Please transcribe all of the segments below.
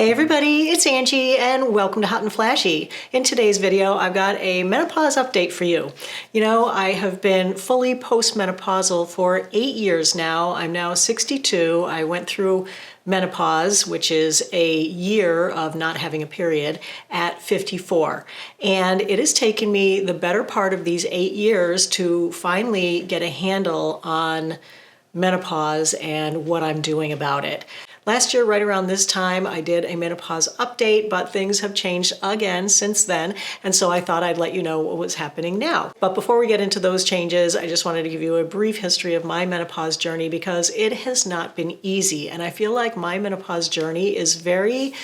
Hey everybody, it's Angie and welcome to Hot and Flashy. In today's video, I've got a menopause update for you. You know, I have been fully postmenopausal for 8 years now. I'm now 62. I went through menopause, which is a year of not having a period, at 54. And it has taken me the better part of these 8 years to finally get a handle on menopause and what I'm doing about it. Last year, right around this time, I did a menopause update, but things have changed again since then, and so I thought I'd let you know what was happening now. But before we get into those changes, I just wanted to give you a brief history of my menopause journey because it has not been easy, and I feel like my menopause journey is very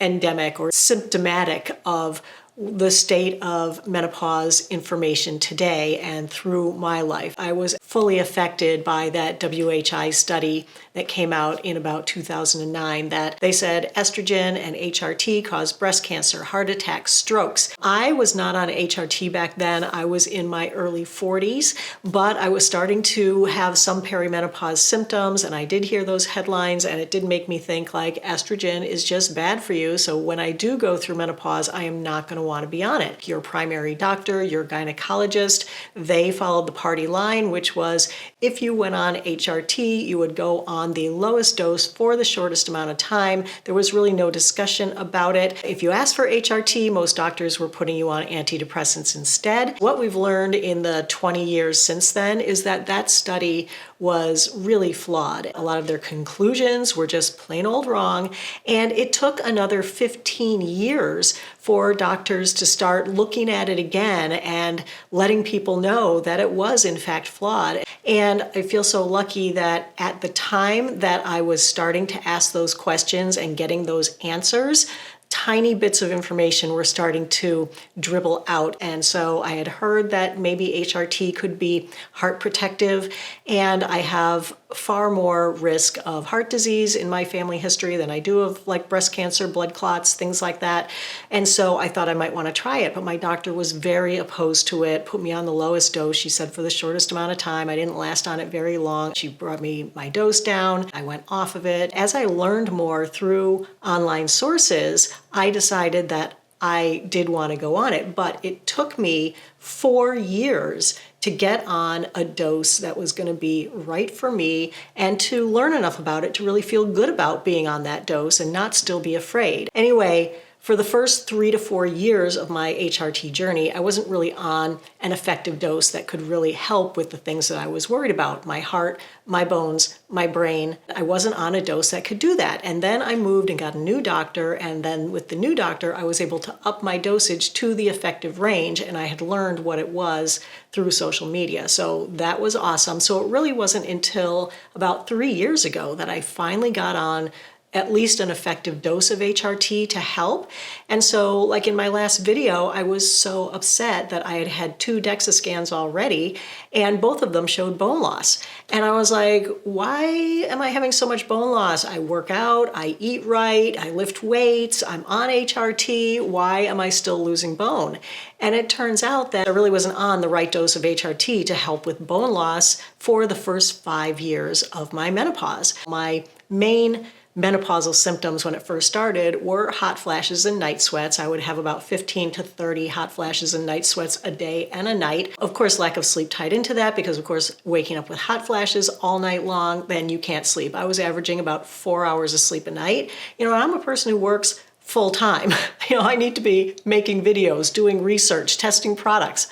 endemic or symptomatic of the state of menopause information today and through my life. I was fully affected by that WHI study that came out in about 2009 that they said estrogen and HRT cause breast cancer, heart attacks, strokes. I was not on HRT back then. I was in my early 40s, but I was starting to have some perimenopause symptoms, and I did hear those headlines, and it did make me think like estrogen is just bad for you. So when I do go through menopause, I am not going to want to be on it. Your primary doctor, your gynecologist, they followed the party line, which was if you went on HRT, you would go on the lowest dose for the shortest amount of time. There was really no discussion about it. If you asked for HRT, most doctors were putting you on antidepressants instead. What we've learned in the 20 years since then is that that study was really flawed. A lot of their conclusions were just plain old wrong, and it took another 15 years for doctors to start looking at it again and letting people know that it was in fact flawed. And I feel so lucky that at the time that I was starting to ask those questions and getting those answers, tiny bits of information were starting to dribble out. And so I had heard that maybe HRT could be heart protective, and I have far more risk of heart disease in my family history than I do of like breast cancer, blood clots, things like that. And so I thought I might want to try it, but my doctor was very opposed to it, put me on the lowest dose, she said, for the shortest amount of time. I didn't last on it very long. She brought me my dose down. I went off of it. As I learned more through online sources, I decided that I did want to go on it, but it took me 4 years to get on a dose that was going to be right for me and to learn enough about it to really feel good about being on that dose and not still be afraid. Anyway, for the first 3 to 4 years of my HRT journey, I wasn't really on an effective dose that could really help with the things that I was worried about. My heart, my bones, my brain. I wasn't on a dose that could do that. And then I moved and got a new doctor, and then with the new doctor, I was able to up my dosage to the effective range, and I had learned what it was through social media. So that was awesome. So it really wasn't until about 3 years ago that I finally got on at least an effective dose of HRT to help. And so like in my last video, I was so upset that I had had 2 DEXA scans already, and both of them showed bone loss. And I was like, why am I having so much bone loss? I work out, I eat right, I lift weights, I'm on HRT, why am I still losing bone? And it turns out that I really wasn't on the right dose of HRT to help with bone loss for the first 5 years of my menopause. My main menopausal symptoms when it first started were hot flashes and night sweats. I would have about 15 to 30 hot flashes and night sweats a day and a night. Of course, lack of sleep tied into that because, of course, waking up with hot flashes all night long, then you can't sleep. I was averaging about 4 hours of sleep a night. You know, I'm a person who works full time. You know, I need to be making videos, doing research, testing products.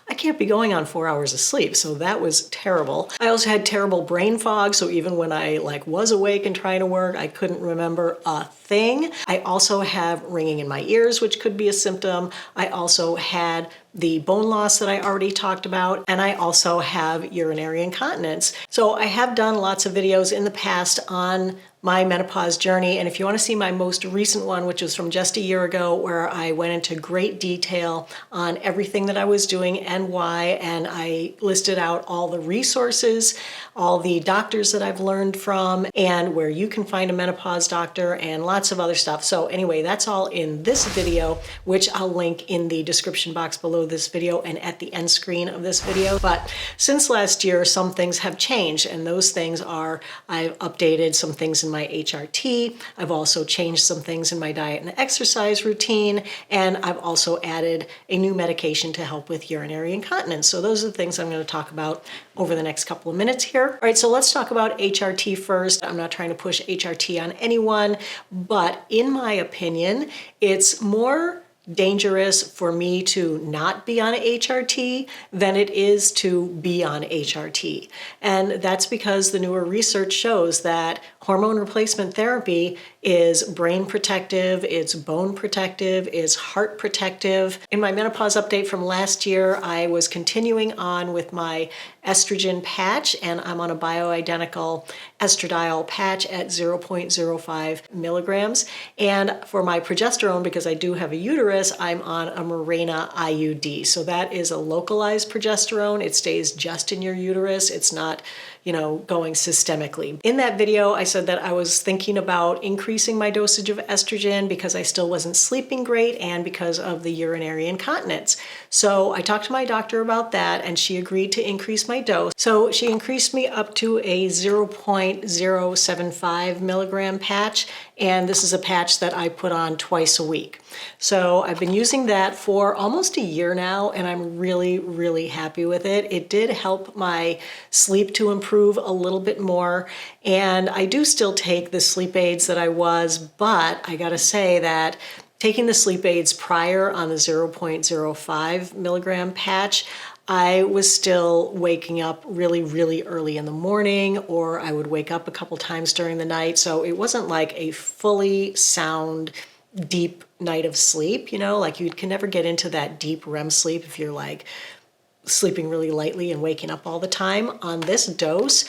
I can't be going on 4 hours of sleep, so that was terrible. I also had terrible brain fog, so even when I was awake and trying to work, I couldn't remember a thing. I also have ringing in my ears, which could be a symptom. I also had the bone loss that I already talked about, and I also have urinary incontinence. So I have done lots of videos in the past on my menopause journey, and if you want to see my most recent one, which was from just a year ago, where I went into great detail on everything that I was doing and why, and I listed out all the resources, all the doctors that I've learned from, and where you can find a menopause doctor, and lots of other stuff. So anyway, that's all in this video, which I'll link in the description box below this video and at the end screen of this video. But since last year, some things have changed, and those things are I've updated some things in my HRT. I've also changed some things in my diet and exercise routine, and I've also added a new medication to help with urinary incontinence. So those are the things I'm going to talk about over the next couple of minutes here. All right, so let's talk about HRT first. I'm not trying to push HRT on anyone, but in my opinion, it's more dangerous for me to not be on HRT than it is to be on HRT. And that's because the newer research shows that hormone replacement therapy is brain protective, it's bone protective, it's heart protective. In my menopause update from last year, I was continuing on with my estrogen patch, and I'm on a bioidentical estradiol patch at 0.05 milligrams. And for my progesterone, because I do have a uterus, I'm on a Mirena IUD. So that is a localized progesterone. It stays just in your uterus. It's not, going systemically. In that video, I said that I was thinking about increasing my dosage of estrogen because I still wasn't sleeping great and because of the urinary incontinence. So I talked to my doctor about that, and she agreed to increase my dose. So she increased me up to a 0.075 milligram patch, and this is a patch that I put on twice a week. So I've been using that for almost a year now, and I'm really, really happy with it. It did help my sleep to improve a little bit more, and I do still take the sleep aids that I was, but I gotta say that taking the sleep aids prior on the 0.05 milligram patch, I was still waking up really, really early in the morning, or I would wake up a couple times during the night. So it wasn't like a fully sound, deep night of sleep, like you can never get into that deep REM sleep if you're like sleeping really lightly and waking up all the time. On this dose,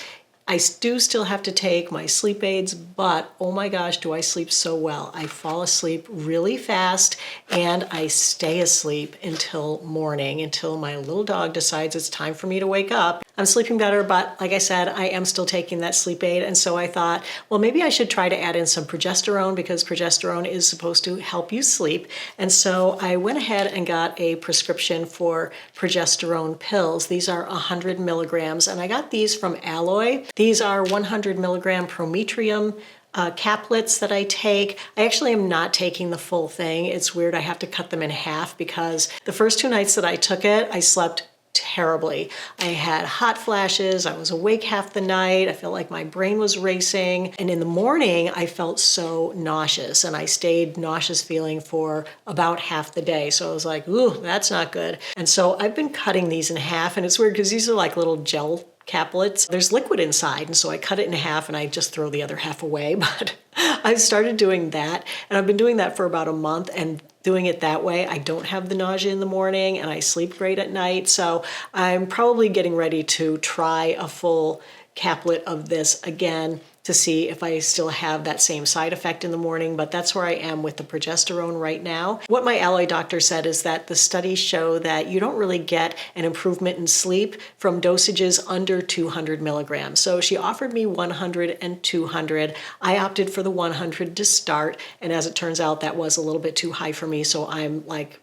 I do still have to take my sleep aids, but oh my gosh, do I sleep so well. I fall asleep really fast, and I stay asleep until morning, until my little dog decides it's time for me to wake up. I'm sleeping better, but like I said, I am still taking that sleep aid. And so I thought, well, maybe I should try to add in some progesterone, because progesterone is supposed to help you sleep. And so I went ahead and got a prescription for progesterone pills. These are 100 milligrams, and I got these from Alloy. These are 100 milligram prometrium caplets that I take. I actually am not taking the full thing. It's weird, I have to cut them in half, because the first 2 nights that I took it, I slept terribly. I had hot flashes, I was awake half the night, I felt like my brain was racing, and in the morning I felt so nauseous, and I stayed nauseous feeling for about half the day. So I was like, ooh, that's not good. And so I've been cutting these in half, and it's weird because these are like little gel caplets. There's liquid inside, and so I cut it in half and I just throw the other half away. But I've started doing that, and I've been doing that for about a month, and doing it that way, I don't have the nausea in the morning and I sleep great at night. So I'm probably getting ready to try a full caplet of this again to see if I still have that same side effect in the morning, but that's where I am with the progesterone right now. What my Alloy doctor said is that the studies show that you don't really get an improvement in sleep from dosages under 200 milligrams. So she offered me 100 and 200. I opted for the 100 to start, and as it turns out, that was a little bit too high for me, so I'm like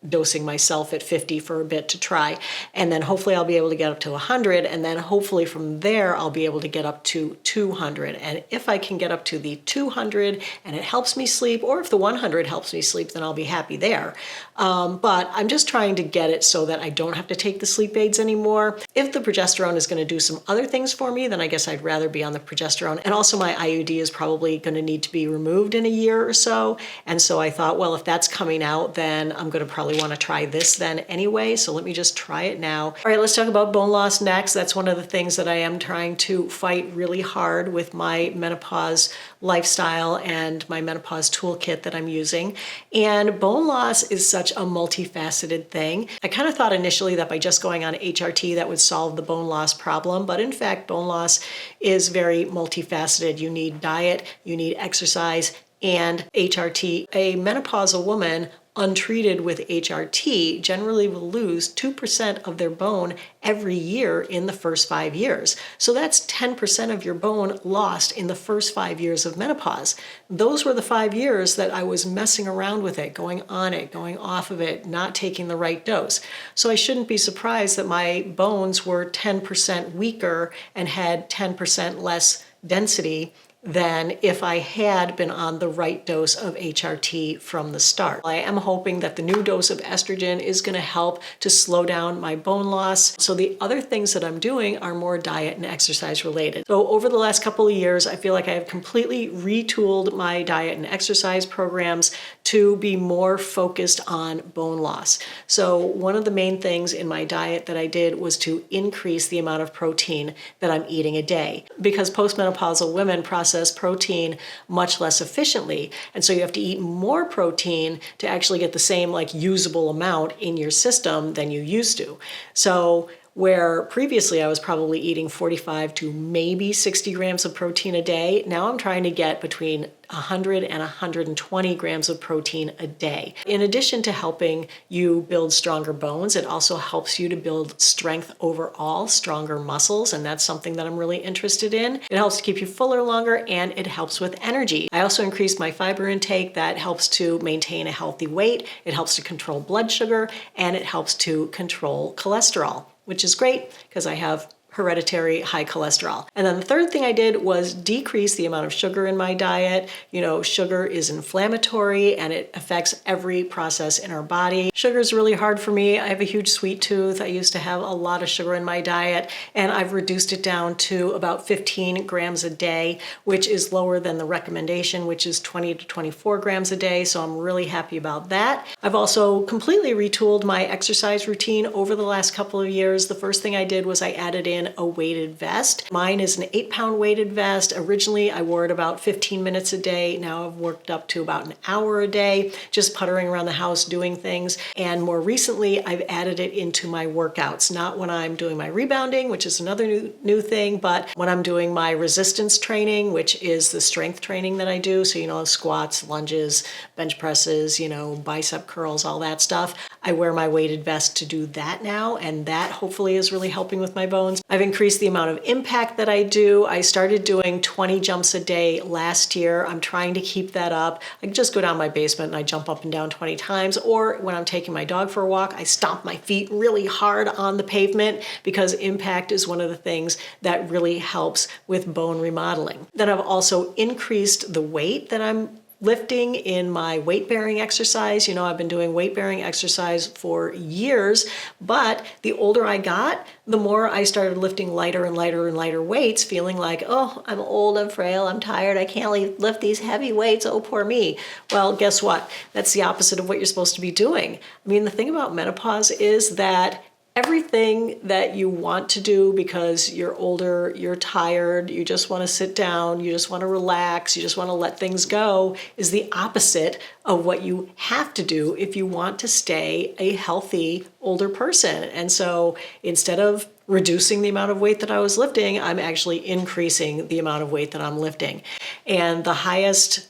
dosing myself at 50 for a bit to try. And then hopefully I'll be able to get up to 100, and then hopefully from there I'll be able to get up to 200. And if I can get up to the 200 and it helps me sleep, or if the 100 helps me sleep, then I'll be happy there. But I'm just trying to get it so that I don't have to take the sleep aids anymore. If the progesterone is going to do some other things for me, then I guess I'd rather be on the progesterone. And also my IUD is probably going to need to be removed in a year or so. And so I thought, well, if that's coming out, then I'm going to probably want to try this then anyway. So let me just try it now. All right, let's talk about bone loss next. That's one of the things that I am trying to fight really hard with my menopause lifestyle and my menopause toolkit that I'm using. And bone loss is such a multifaceted thing. I kind of thought initially that by just going on HRT that would solve the bone loss problem, but in fact, bone loss is very multifaceted. You need diet, you need exercise, and HRT. A menopausal woman untreated with HRT generally will lose 2% of their bone every year in the first 5 years. So that's 10% of your bone lost in the first 5 years of menopause. Those were the 5 years that I was messing around with it, going on it, going off of it, not taking the right dose. So I shouldn't be surprised that my bones were 10% weaker and had 10% less density than if I had been on the right dose of HRT from the start. I am hoping that the new dose of estrogen is going to help to slow down my bone loss. So the other things that I'm doing are more diet and exercise related. So over the last couple of years, I feel like I have completely retooled my diet and exercise programs to be more focused on bone loss. So one of the main things in my diet that I did was to increase the amount of protein that I'm eating a day, because postmenopausal women process protein much less efficiently. And so you have to eat more protein to actually get the same usable amount in your system than you used to. So where previously I was probably eating 45 to maybe 60 grams of protein a day, now I'm trying to get between 100 and 120 grams of protein a day. In addition to helping you build stronger bones, it also helps you to build strength overall, stronger muscles, and that's something that I'm really interested in. It helps to keep you fuller longer, and it helps with energy. I also increased my fiber intake. That helps to maintain a healthy weight. It helps to control blood sugar, and it helps to control cholesterol, which is great because I have hereditary high cholesterol. And then the third thing I did was decrease the amount of sugar in my diet. You know, sugar is inflammatory and it affects every process in our body. Sugar is really hard for me. I have a huge sweet tooth. I used to have a lot of sugar in my diet, and I've reduced it down to about 15 grams a day, which is lower than the recommendation, which is 20 to 24 grams a day. So I'm really happy about that. I've also completely retooled my exercise routine over the last couple of years. The first thing I did was I added in a weighted vest. Mine is an 8-pound weighted vest. Originally, I wore it about 15 minutes a day. Now I've worked up to about an hour a day, just puttering around the house doing things. And more recently, I've added it into my workouts, not when I'm doing my rebounding, which is another new thing, but when I'm doing my resistance training, which is the strength training that I do. So, squats, lunges, bench presses, bicep curls, all that stuff. I wear my weighted vest to do that now, and that hopefully is really helping with my bones. I've increased the amount of impact that I do. I started doing 20 jumps a day last year. I'm trying to keep that up. I just go down my basement and I jump up and down 20 times. Or when I'm taking my dog for a walk, I stomp my feet really hard on the pavement, because impact is one of the things that really helps with bone remodeling. Then I've also increased the weight that I'm lifting in my weight-bearing exercise. I've been doing weight-bearing exercise for years, but the older I got, the more I started lifting lighter and lighter and lighter weights, feeling like, oh, I'm old, I'm frail, I'm tired, I can't lift these heavy weights, oh, poor me. Well, guess what? That's the opposite of what you're supposed to be doing. The thing about menopause is that everything that you want to do because you're older, you're tired, you just want to sit down, you just want to relax, you just want to let things go, is the opposite of what you have to do if you want to stay a healthy older person. And so instead of reducing the amount of weight that I was lifting, I'm actually increasing the amount of weight that I'm lifting. And the highest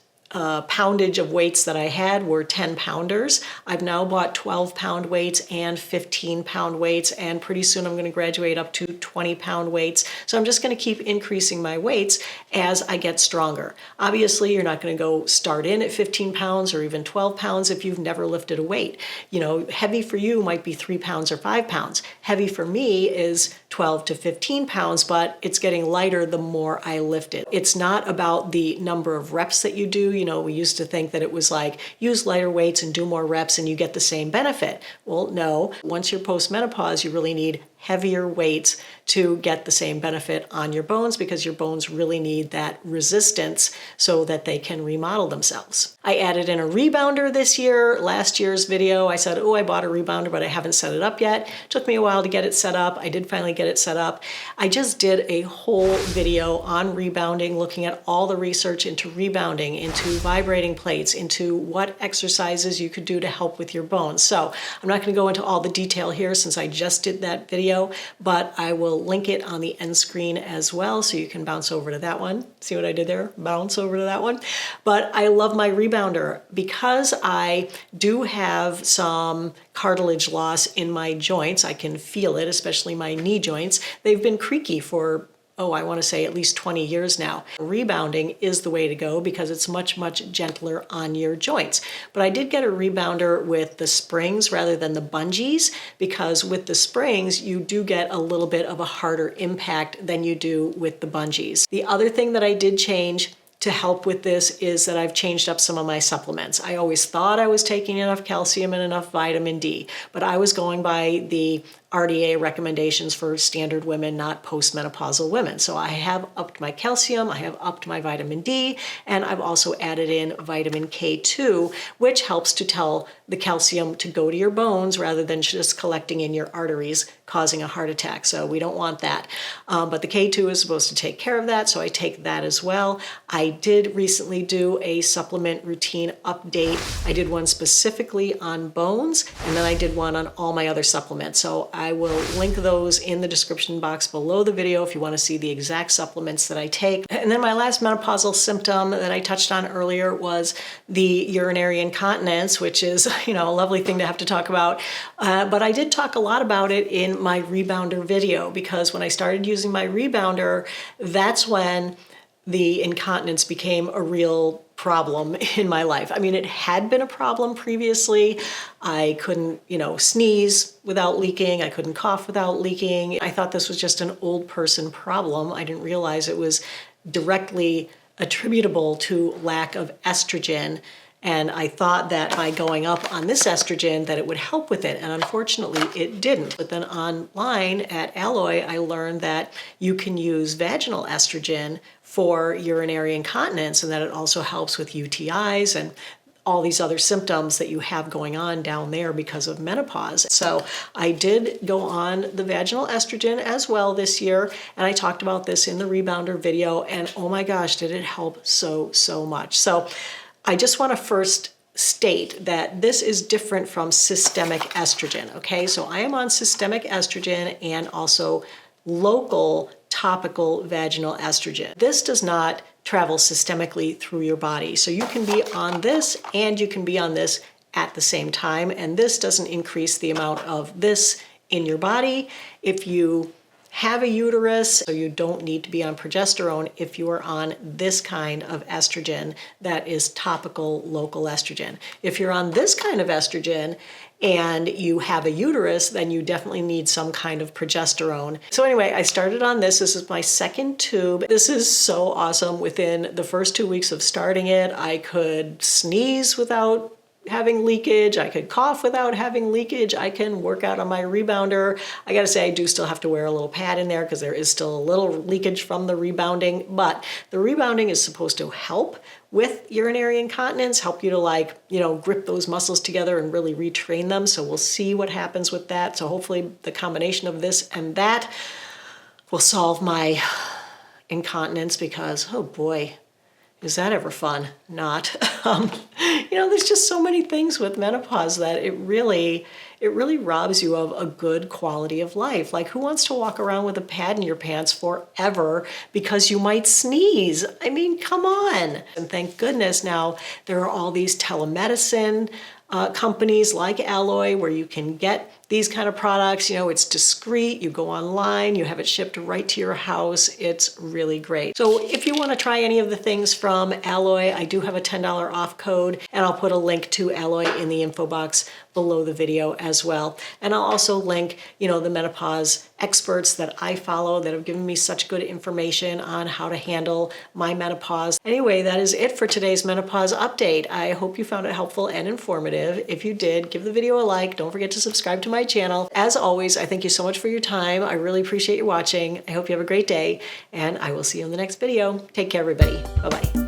poundage of weights that I had were 10 pounders. I've now bought 12-pound weights and 15-pound weights, and pretty soon I'm going to graduate up to 20-pound weights. So I'm just going to keep increasing my weights as I get stronger. Obviously, you're not going to go start in at 15 pounds or even 12 pounds if you've never lifted a weight. Heavy for you might be 3 pounds or 5 pounds. Heavy for me is 12 to 15 pounds, but it's getting lighter the more I lift it. It's not about the number of reps that you do. We used to think that it was like, use lighter weights and do more reps and you get the same benefit. Well, no. Once you're postmenopause, you really need heavier weights to get the same benefit on your bones, because your bones really need that resistance so that they can remodel themselves. I added in a rebounder this year. Last year's video, I said, oh, I bought a rebounder, but I haven't set it up yet. It took me a while to get it set up. I did finally get it set up. I just did a whole video on rebounding, looking at all the research into rebounding, into vibrating plates, into what exercises you could do to help with your bones. So I'm not going to go into all the detail here since I just did that video, but I will link it on the end screen as well, so you can bounce over to that one. See what I did there? Bounce over to that one. But I love my rebounder because I do have some cartilage loss in my joints. I can feel it, especially my knee joints. They've been creaky for I want to say at least 20 years now. Rebounding is the way to go because it's much, much gentler on your joints. But I did get a rebounder with the springs rather than the bungees, because with the springs, you do get a little bit of a harder impact than you do with the bungees. The other thing that I did change to help with this is that I've changed up some of my supplements. I always thought I was taking enough calcium and enough vitamin D, but I was going by the RDA recommendations for standard women, not postmenopausal women. So I have upped my calcium, I have upped my vitamin D, and I've also added in vitamin K2, which helps to tell the calcium to go to your bones rather than just collecting in your arteries, causing a heart attack. So we don't want that. But the K2 is supposed to take care of that, so I take that as well. I did recently do a supplement routine update. I did one specifically on bones, and then I did one on all my other supplements. So I will link those in the description box below the video if you want to see the exact supplements that I take. And then my last menopausal symptom that I touched on earlier was the urinary incontinence, which is, a lovely thing to have to talk about. But I did talk a lot about it in my rebounder video, because when I started using my rebounder, that's when the incontinence became a real problem in my life. I mean, it had been a problem previously. I couldn't, sneeze without leaking. I couldn't cough without leaking. I thought this was just an old person problem. I didn't realize it was directly attributable to lack of estrogen. And I thought that by going up on this estrogen that it would help with it. And unfortunately it didn't. But then online at Alloy, I learned that you can use vaginal estrogen for urinary incontinence, and that it also helps with UTIs and all these other symptoms that you have going on down there because of menopause. So I did go on the vaginal estrogen as well this year, and I talked about this in the rebounder video, and oh my gosh, did it help so much. So I just want to first state that this is different from systemic estrogen, okay? So I am on systemic estrogen and also local topical vaginal estrogen. This does not travel systemically through your body. So you can be on this and you can be on this at the same time, and this doesn't increase the amount of this in your body. If you have a uterus, so you don't need to be on progesterone if you are on this kind of estrogen that is topical local estrogen. If you're on this kind of estrogen and you have a uterus, then you definitely need some kind of progesterone. So anyway, I started on this. This is my second tube. This is so awesome. Within the first 2 weeks of starting it, I could sneeze without having leakage. I could cough without having leakage. I can work out on my rebounder. I gotta say, I do still have to wear a little pad in there because there is still a little leakage from the rebounding, but the rebounding is supposed to help with urinary incontinence, help you to grip those muscles together and really retrain them. So we'll see what happens with that. So hopefully the combination of this and that will solve my incontinence, because, oh boy, is that ever fun? Not. There's just so many things with menopause that it really robs you of a good quality of life. Like, who wants to walk around with a pad in your pants forever because you might sneeze? I mean, come on. And thank goodness now there are all these telemedicine companies like Alloy where you can get these kind of products. It's discreet. You go online, you have it shipped right to your house. It's really great. So if you want to try any of the things from Alloy, I do have a $10 off code, and I'll put a link to Alloy in the info box below the video as well. And I'll also link, the menopause experts that I follow that have given me such good information on how to handle my menopause. Anyway, that is it for today's menopause update. I hope you found it helpful and informative. If you did, give the video a like. Don't forget to subscribe to my channel. As always, I thank you so much for your time. I really appreciate you watching. I hope you have a great day, and I will see you in the next video. Take care, everybody. Bye-bye.